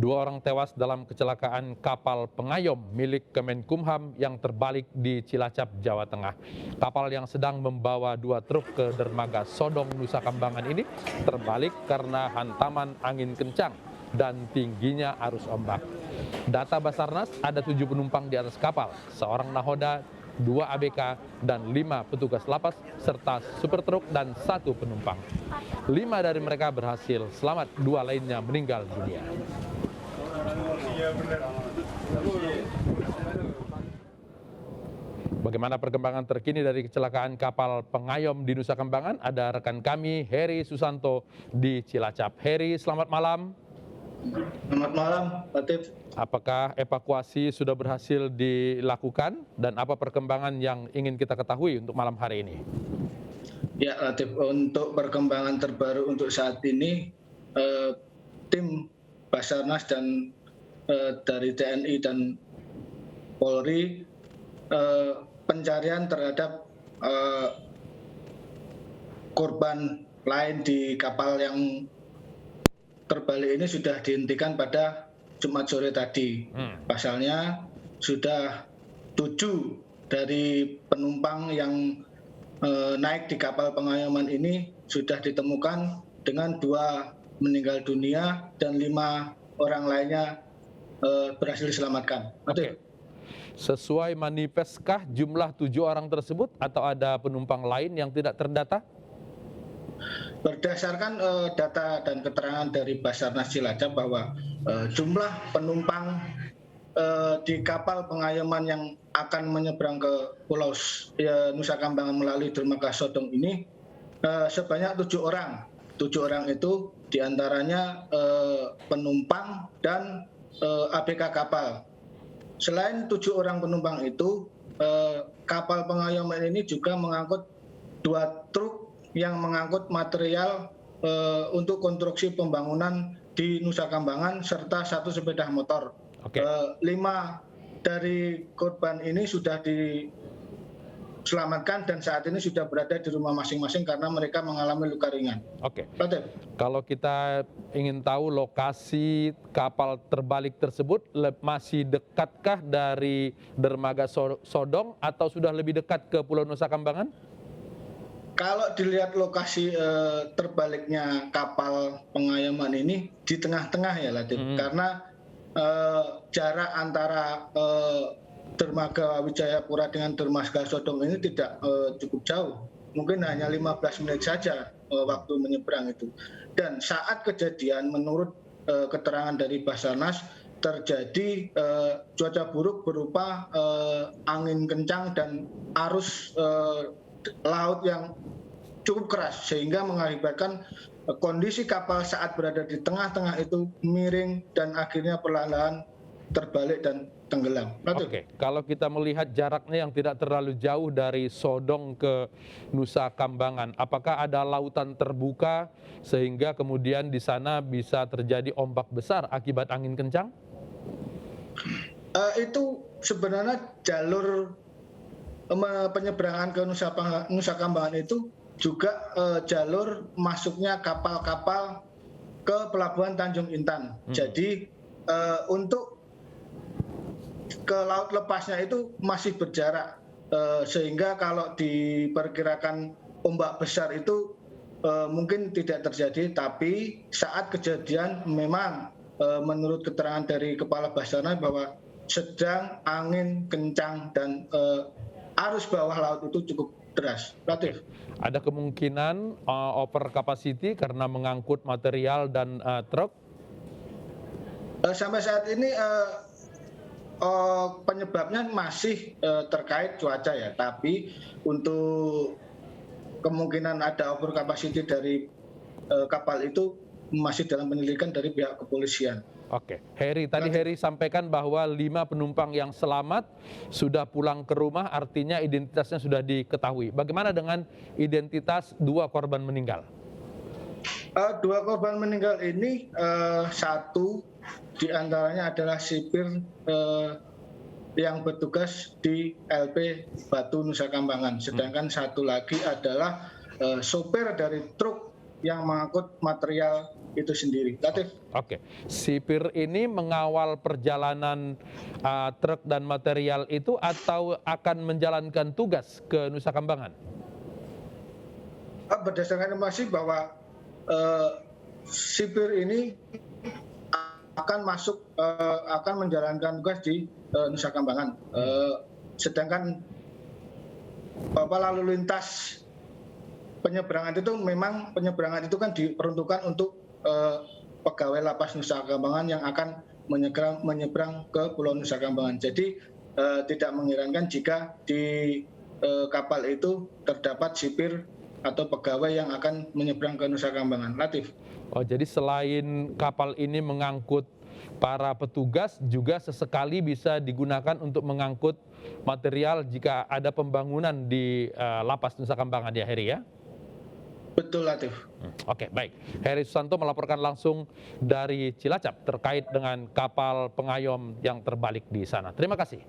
Dua orang tewas dalam kecelakaan kapal pengayom milik Kemenkumham yang terbalik di Cilacap, Jawa Tengah. Kapal yang sedang membawa 2 truk ke dermaga Sodong, Nusa Kambangan ini terbalik karena hantaman angin kencang dan tingginya arus ombak. Data Basarnas, ada 7 penumpang di atas kapal, seorang nahoda, 2 ABK, dan 5 petugas lapas, serta supir truk dan 1 penumpang. 5 dari mereka berhasil selamat, 2 lainnya meninggal dunia. Bagaimana perkembangan terkini dari kecelakaan kapal pengayom di Nusa Kambangan? Ada rekan kami, Heri Susanto di Cilacap. Heri, selamat malam. Selamat malam, Latif. Apakah evakuasi sudah berhasil dilakukan dan apa perkembangan yang ingin kita ketahui untuk malam hari ini? Ya, Latif, untuk perkembangan terbaru untuk saat ini, tim Basarnas dan dari TNI dan Polri pencarian terhadap korban lain di kapal yang terbalik ini sudah dihentikan pada Jumat sore tadi. Pasalnya sudah 7 dari penumpang yang naik di kapal pengayoman ini sudah ditemukan dengan 2 meninggal dunia dan 5 orang lainnya berhasil diselamatkan. Oke. Sesuai manifestkah jumlah 7 orang tersebut atau ada penumpang lain yang tidak terdata? Berdasarkan data dan keterangan dari Basarnas Cilacap bahwa jumlah penumpang di kapal pengayoman yang akan menyeberang ke Pulau Nusa Kambangan melalui dermaga Sodong ini sebanyak 7 orang. 7 orang itu diantaranya penumpang dan ABK kapal. Selain 7 orang penumpang itu, kapal pengayoman ini juga mengangkut 2 truk yang mengangkut material untuk konstruksi pembangunan di Nusa Kambangan serta 1 sepeda motor. 5 dari korban ini sudah diselamatkan dan saat ini sudah berada di rumah masing-masing karena mereka mengalami luka ringan. Oke. Kalau kita ingin tahu lokasi kapal terbalik tersebut masih dekatkah dari dermaga Sodong atau sudah lebih dekat ke Pulau Nusa Kambangan? Kalau dilihat lokasi terbaliknya kapal pengayoman ini di tengah-tengah ya, Latif, karena jarak antara dermaga Wijayapura dengan dermaga Sodong ini tidak cukup jauh, mungkin hanya 15 menit saja waktu menyeberang itu. Dan saat kejadian, menurut keterangan dari Basarnas, terjadi cuaca buruk berupa angin kencang dan arus laut yang cukup keras sehingga mengakibatkan kondisi kapal saat berada di tengah-tengah itu miring dan akhirnya perlahan-lahan terbalik dan tenggelam. Oke, kalau kita melihat jaraknya yang tidak terlalu jauh dari Sodong ke Nusa Kambangan, apakah ada lautan terbuka sehingga kemudian di sana bisa terjadi ombak besar akibat angin kencang? Itu sebenarnya jalur penyeberangan ke Nusa Kambangan itu juga jalur masuknya kapal-kapal ke pelabuhan Tanjung Intan. Jadi untuk ke laut lepasnya itu masih berjarak, sehingga kalau diperkirakan ombak besar itu mungkin tidak terjadi, tapi saat kejadian memang menurut keterangan dari Kepala Basarnas bahwa sedang angin kencang dan arus bawah laut itu cukup deras. Latif. Ada kemungkinan over capacity karena mengangkut material dan truk? Sampai saat ini penyebabnya masih terkait cuaca ya, tapi untuk kemungkinan ada over capacity dari kapal itu masih dalam penyelidikan dari pihak kepolisian. Oke, Heri, tadi Heri sampaikan bahwa 5 penumpang yang selamat sudah pulang ke rumah, artinya identitasnya sudah diketahui. Bagaimana dengan identitas 2 korban meninggal? 2 korban meninggal ini 1 diantaranya adalah sipir yang bertugas di LP Batu Nusa Kambangan, sedangkan 1 lagi adalah sopir dari truk yang mengangkut material itu sendiri. Latif. Oke, sipir ini mengawal perjalanan truk dan material itu atau akan menjalankan tugas ke Nusa Kambangan? Berdasarkan informasi bahwa sipir ini akan menjalankan tugas di Nusa Kambangan. Sedangkan lalu lintas penyeberangan itu kan diperuntukkan untuk pegawai lapas Nusa Kambangan yang akan menyeberang ke Pulau Nusa Kambangan. Jadi tidak mengherankan jika di kapal itu terdapat sipir atau pegawai yang akan menyeberang ke Nusa Kambangan. Latif. Oh, jadi selain kapal ini mengangkut para petugas, juga sesekali bisa digunakan untuk mengangkut material jika ada pembangunan di lapas Nusa Kambangan ya, Heri ya? Betul, Latif. Oke, baik. Heri Susanto melaporkan langsung dari Cilacap terkait dengan kapal pengayom yang terbalik di sana. Terima kasih.